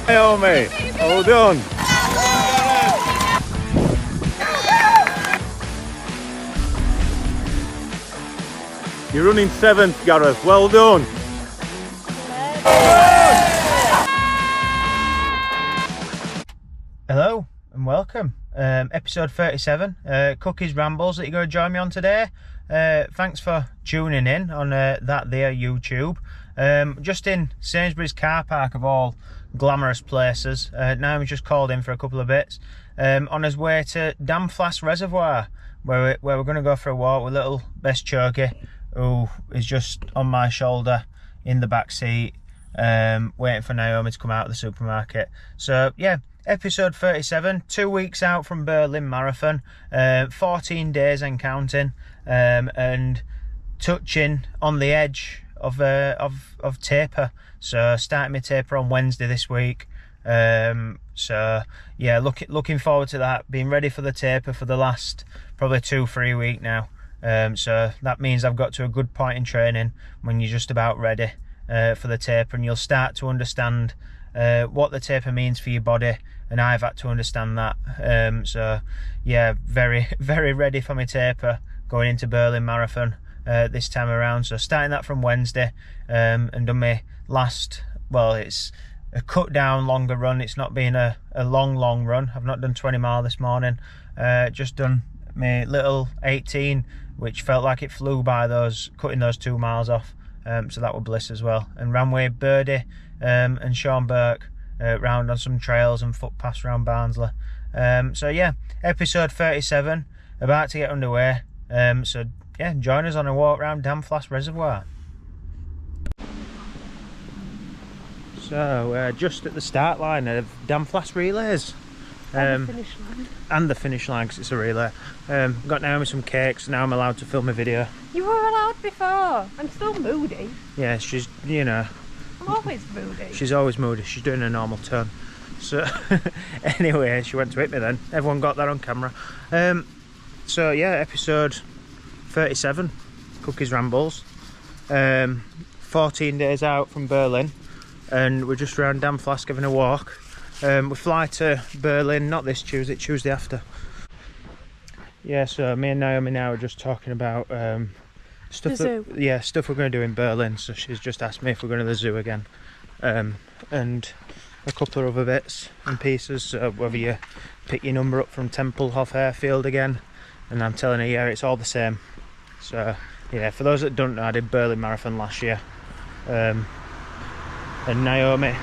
Naomi, hold on. You're running 7th, Gareth. Well done. Hello and welcome. Episode 37, Cookies Rambles that you're going to join me on today. Thanks for tuning in on that there YouTube. Just in Sainsbury's car park of all glamorous places. Now he's just called in for a couple of bits. On his way to Damflass Reservoir, where we're going to go for a walk with little Best Chokey, who is just on my shoulder in the back seat, waiting for Naomi to come out of the supermarket. So yeah, episode 37, 2 weeks out from Berlin Marathon, 14 days and counting, and touching on the edge of taper. So starting my taper on Wednesday this week. So yeah, looking forward to that, being ready for the taper for the last probably 2-3 weeks now. So that means I've got to a good point in training when you're just about ready for the taper, and you'll start to understand what the taper means for your body, and I've had to understand that. So yeah, very ready for my taper going into Berlin Marathon this time around. So starting that from Wednesday, and done my last, well, it's a cut down longer run. It's not been a long run. I've not done 20 mile this morning, just done my little 18, which felt like it flew by, cutting those 2 miles off. So that was bliss as well, and ran with Birdie and Sean Burke round on some trails and footpaths around Barnsley. So yeah, episode 37 about to get underway. So yeah, join us on a walk around Damflass Reservoir. So just at the start line of Damflass Relays, And the finish line. And the finish line, because it's a relay. Got Naomi some cakes. Now I'm allowed to film a video. You were allowed before. I'm still moody. Yeah, she's, you know, I'm always moody. she's always moody. She's doing a normal turn. So anyway, she went to hit me then. Everyone got that on camera. So yeah, episode 37, Cookies Rambles. 14 days out from Berlin, and we're just around Damflass giving a walk. We fly to Berlin not this Tuesday, Tuesday after. Yeah, so me and Naomi now are just talking about stuff. Stuff we're going to do in Berlin. So she's just asked me if we're going to the zoo again, and a couple of other bits and pieces. So whether you pick your number up from Tempelhof Airfield again, and I'm telling her, yeah, it's all the same. So yeah, for those that don't know, I did Berlin Marathon last year, and Naomi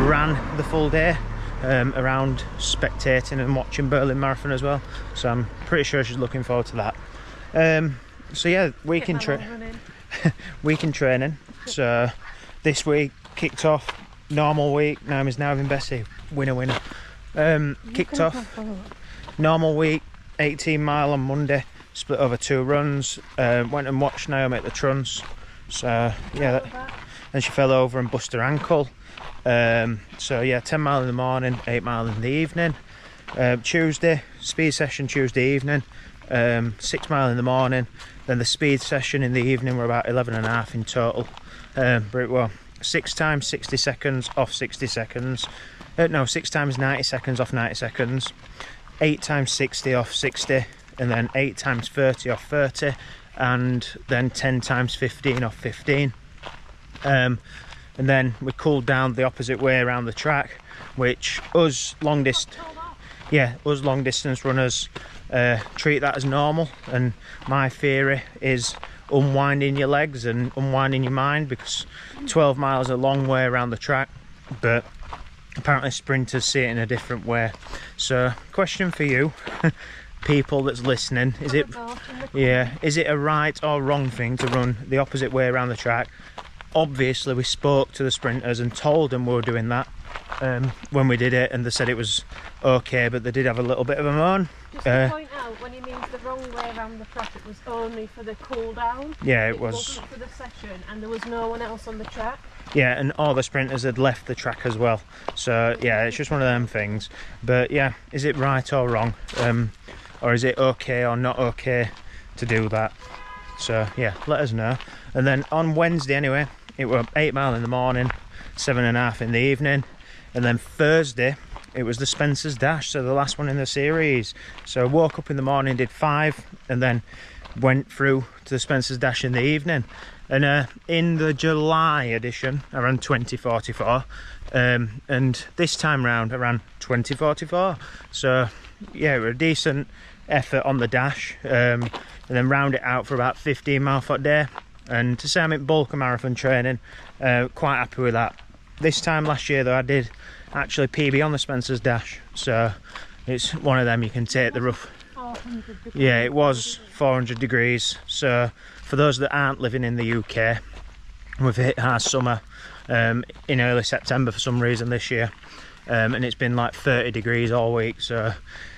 ran the full day around spectating and watching Berlin Marathon as well. So I'm pretty sure she's looking forward to that. So yeah, week in training. So this week kicked off, normal week. Naomi's now having Bessie, winner. Kicked off, normal week, 18 mile on Monday, split over 2 runs. Went and watched Naomi at the Truns. So yeah, and she fell over and busted her ankle. So yeah, 10 mile in the morning, 8 mile in the evening. Tuesday, speed session Tuesday evening, 6 mile in the morning. Then the speed session in the evening were about 11.5 in total. But it was 6 times 60 seconds off 60 seconds. No, 6 times 90 seconds off 90 seconds. 8 times 60 off 60, and then 8 times 30 off 30, and then 10 times 15 off 15. And then we cooled down the opposite way around the track, which us long distance runners treat that as normal. And my theory is unwinding your legs and unwinding your mind, because 12 miles is a long way around the track, but apparently sprinters see it in a different way. So question for you people that's listening, is it a right or wrong thing to run the opposite way around the track? Obviously we spoke to the sprinters and told them we were doing that when we did it, and they said it was okay, but they did have a little bit of a moan. Just to point out, when he means the wrong way around the track, it was only for the cool down. Yeah, it wasn't for the session, and there was no one else on the track. Yeah, and all the sprinters had left the track as well. So yeah, it's just one of them things. But yeah, is it right or wrong? Or is it okay or not okay to do that? So yeah, let us know. And then on Wednesday anyway, it was 8 mile in the morning, 7.5 in the evening, and then Thursday it was the Spencer's Dash, so the last one in the series. So I woke up in the morning, did 5, and then went through to the Spencer's Dash in the evening. And in the July edition I ran 20:44, and this time round I ran 20:44. So yeah, it was a decent effort on the dash, and then round it out for about 15 mile foot day. And to say I'm in bulk of marathon training, quite happy with that. This time last year though, I did actually PB on the Spencer's Dash, so it's one of them you can take the rough. Yeah, it was 400 degrees. So for those that aren't living in the UK, we've hit our summer in early September for some reason this year, and it's been like 30 degrees all week, so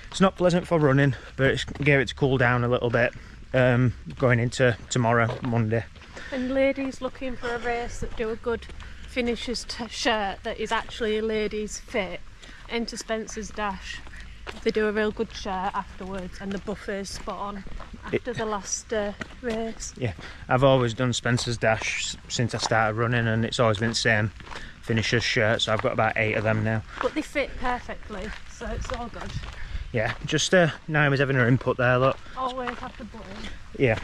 it's not pleasant for running, but it gave it to cool down a little bit going into tomorrow, Monday. And ladies looking for a race that do a good finisher's shirt that is actually a ladies fit, enter Spencer's Dash. They do a real good shirt afterwards, and the buffet's spot on after the last race. Yeah, I've always done Spencer's Dash since I started running, and it's always been the same finisher's shirt, so I've got about 8 of them now. But they fit perfectly, so it's all good. Yeah, just Naomi's having her input there, look. Always have the button. Yeah.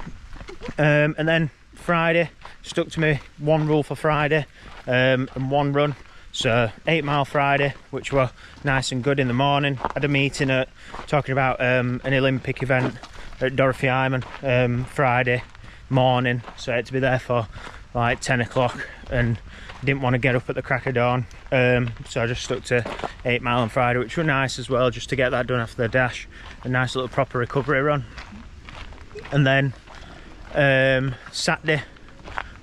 And then Friday, stuck to me one rule for Friday, and one run. So 8 mile Friday, which were nice and good in the morning. Had a meeting talking about an Olympic event at Dorothy Hyman Friday morning, so I had to be there for like 10 o'clock and didn't want to get up at the crack of dawn, so I just stuck to 8 mile on Friday, which were nice as well, just to get that done after the dash. A nice little proper recovery run. And then Saturday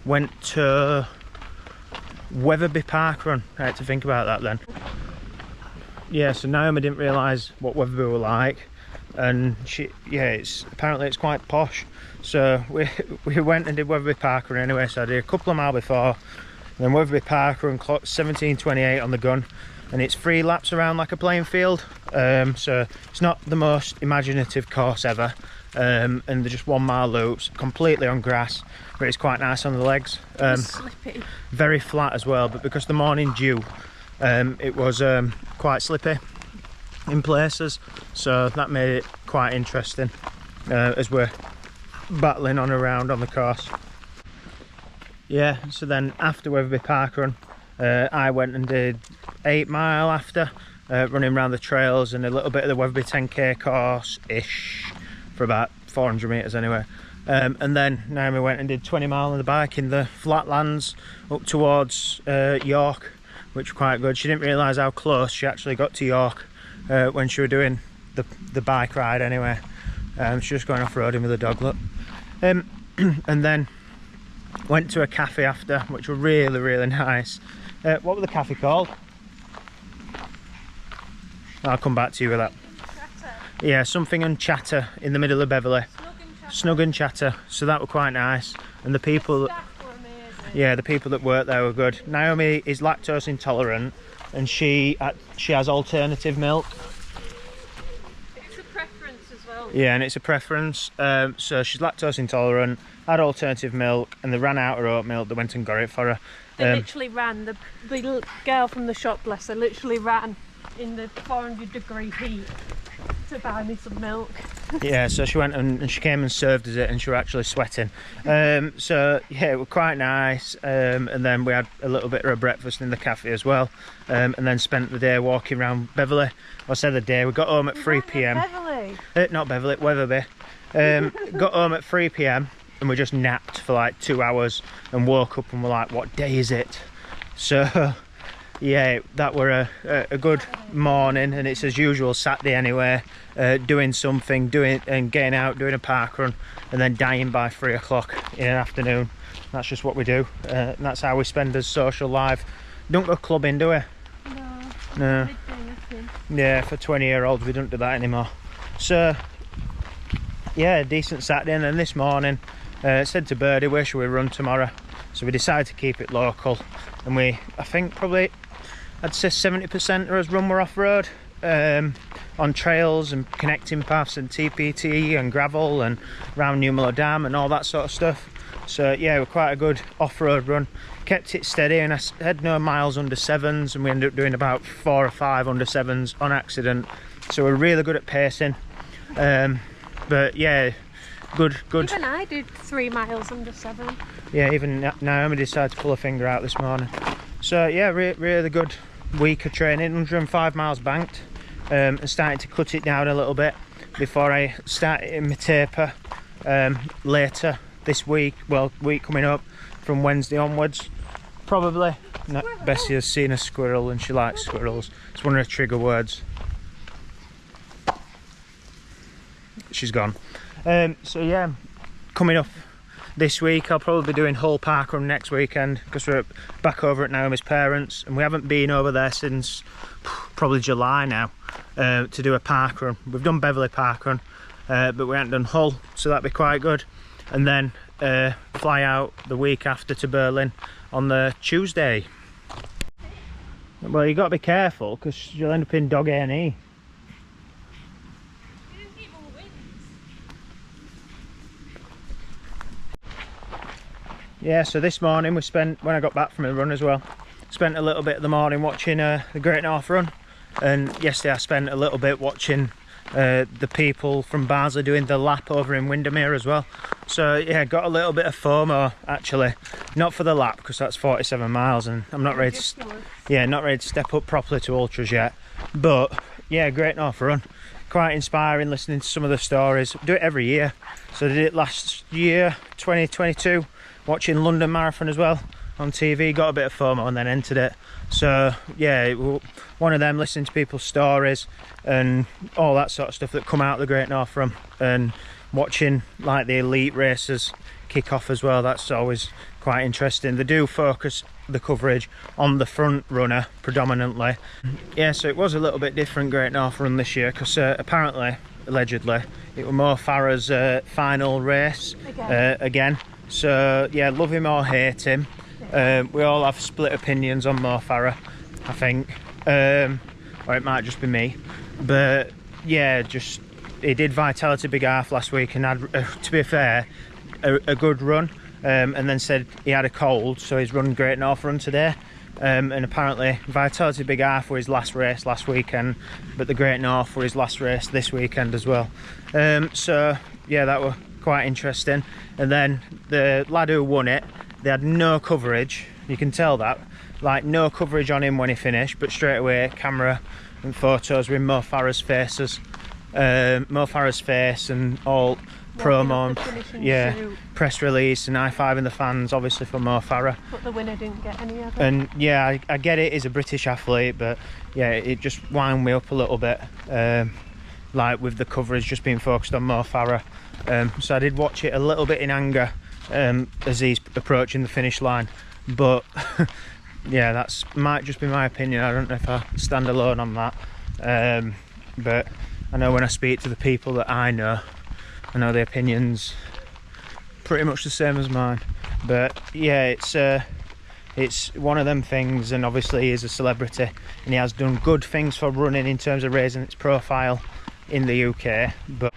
went to Wetherby parkrun. I had to think about that then. Yeah, so Naomi didn't realise what Wetherby were like, and apparently it's quite posh. So we went and did Wetherby parkrun anyway. So I did a couple of miles before, and then Wetherby parkrun clocked 17:28 on the gun, and it's 3 laps around like a playing field. So it's not the most imaginative course ever, and they're just 1 mile loops, completely on grass, but it's quite nice on the legs. Slippy. Very flat as well, but because the morning dew, it was quite slippy in places, so that made it quite interesting as we're battling on around on the course. Yeah, so then after Wetherby parkrun, I went and did 8 mile after, running around the trails and a little bit of the Wetherby 10k course-ish for about 400 metres anyway. And then Naomi went and did 20 mile on the bike in the flatlands up towards York, which was quite good. She didn't realise how close she actually got to York when she was doing the bike ride anyway. She was going off-roading with the dog, look. And then went to a cafe after, which were really, really nice. What was the cafe called? I'll come back to you with that. Chatter. Yeah, something and Chatter in the middle of Beverley. Snug and Chatter. So that were quite nice. And the people, yeah, the people that worked there were good. Naomi is lactose intolerant, and she has alternative milk. It's a preference as well. Yeah, and it's a preference. So she's lactose intolerant, had alternative milk, and they ran out of oat milk. They went and got it for her. They literally ran, the little girl from the shop, bless her, literally ran in the 400-degree heat to buy me some milk. Yeah, so she went and she came and served us it, and she was actually sweating. So yeah, it was quite nice. And then we had a little bit of a breakfast in the cafe as well, and then spent the day walking around Beverley. I said the day, we got home at 3 p.m. Beverley? Not Beverley, Wetherby. Got home at 3 p.m. and we just napped for like 2 hours and woke up and we're like, what day is it? So yeah, that were a good morning, and it's as usual Saturday anyway, doing something, getting out, doing a park run, and then dying by 3 o'clock in an afternoon. That's just what we do. That's how we spend as social life. Don't go clubbing, do we? No. Yeah, for 20-year-olds we don't do that anymore. So yeah, decent Saturday. And then this morning said to Birdie, where should we run tomorrow? So we decided to keep it local, and I think probably I'd say 70% of us run were off-road, on trails and connecting paths and TPT and gravel and round Numelo Dam and all that sort of stuff. So yeah, we're quite a good off-road run. Kept it steady, and I had no miles under 7s, and we ended up doing about 4 or 5 under 7s on accident. So we're really good at pacing. But yeah, good. Even I did 3 miles under 7. Yeah, even Naomi decided to pull her finger out this morning. So yeah, really good week of training. 105 miles banked, and starting to cut it down a little bit before I start in my taper later this week. Well, week coming up from Wednesday onwards, probably. Bessie has seen a squirrel and she likes squirrels. It's one of her trigger words. She's gone. So yeah, coming up this week I'll probably be doing Hull parkrun next weekend, because we're back over at Naomi's parents and we haven't been over there since probably July now to do a parkrun. We've done Beverley parkrun, but we haven't done Hull, so that'd be quite good. And then fly out the week after to Berlin on the Tuesday. Well, you got to be careful because you'll end up in dog A&E. Yeah, so this morning we spent, when I got back from a run as well, spent a little bit of the morning watching the Great North Run, and yesterday I spent a little bit watching the people from Barnsley doing the lap over in Windermere as well. So yeah, got a little bit of FOMO actually, not for the lap because that's 47 miles and I'm not ready to, not ready to step up properly to ultras yet. But yeah, Great North Run, quite inspiring listening to some of the stories. Do it every year, so I did it last year 2022, watching London Marathon as well on TV, got a bit of FOMO and then entered it. So yeah, one of them, listening to people's stories and all that sort of stuff that come out of the Great North Run, and watching like the elite racers kick off as well. That's always quite interesting. They do focus the coverage on the front runner predominantly. Yeah, so it was a little bit different Great North Run this year because apparently, allegedly, it was Mo Farah's final race again. So yeah, love him or hate him, we all have split opinions on Mo Farah, I think, or it might just be me. But yeah, just he did Vitality Big Half last week and had, to be fair, a good run, and then said he had a cold, so he's run Great North Run today. And apparently Vitality Big Half was his last race last weekend, but the Great North was his last race this weekend as well. So yeah, that was quite interesting. And then the lad who won it, they had no coverage, you can tell that, like no coverage on him when he finished, but straight away camera and photos with Mo Farah's faces, Mo Farah's face and all promo and press release and high-fiving the fans, obviously, for Mo Farah. But the winner didn't get any of it. And yeah, I get it, he's a British athlete, but yeah, it just wound me up a little bit, like with the coverage just being focused on Mo Farah. So I did watch it a little bit in anger as he's approaching the finish line, but yeah, that's might just be my opinion. I don't know if I stand alone on that, but I know when I speak to the people that I know the opinions pretty much the same as mine. But yeah, it's one of them things, and obviously he's a celebrity and he has done good things for running in terms of raising its profile in the UK. But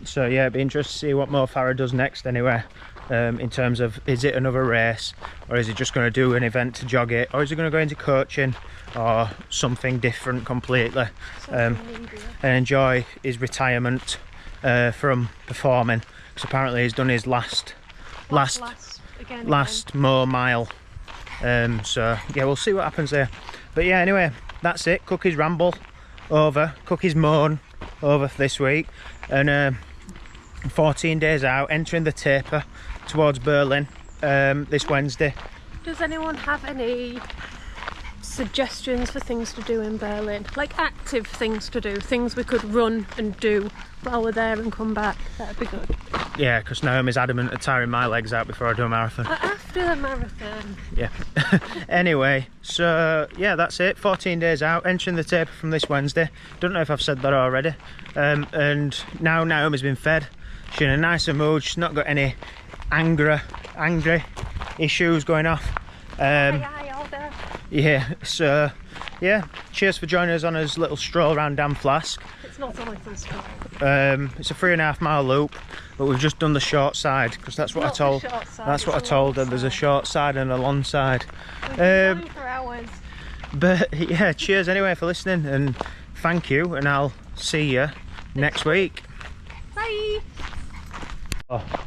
so yeah, it'd be interesting to see what Mo Farah does next anyway, in terms of, is it another race, or is he just going to do an event to jog it, or is he going to go into coaching or something different completely, and enjoy his retirement from performing, because apparently he's done his last Mo mile. So yeah, we'll see what happens there. But yeah, anyway, that's it. Cookie's ramble over, Cookie's moan over for this week, and 14 days out, entering the taper towards Berlin this Wednesday. Does anyone have any suggestions for things to do in Berlin? Like active things to do, things we could run and do while we're there and come back? That'd be good. Yeah, because Naomi's adamant at tiring my legs out before I do a marathon. After the marathon. Yeah. Anyway, so yeah, that's it. 14 days out, entering the taper from this Wednesday. Don't know if I've said that already. And now Naomi's been fed. She's in a nicer mood. She's not got any angry issues going off. Yeah, so yeah, cheers for joining us on his little stroll around Dam Flask. It's not a little stroll. It's a 3.5 mile loop, but we've just done the short side because that's what I told. That's what I told her. There's a short side and a long side. We've been going for hours. But yeah, cheers anyway for listening, and thank you, and I'll see you next week. Bye. Oh.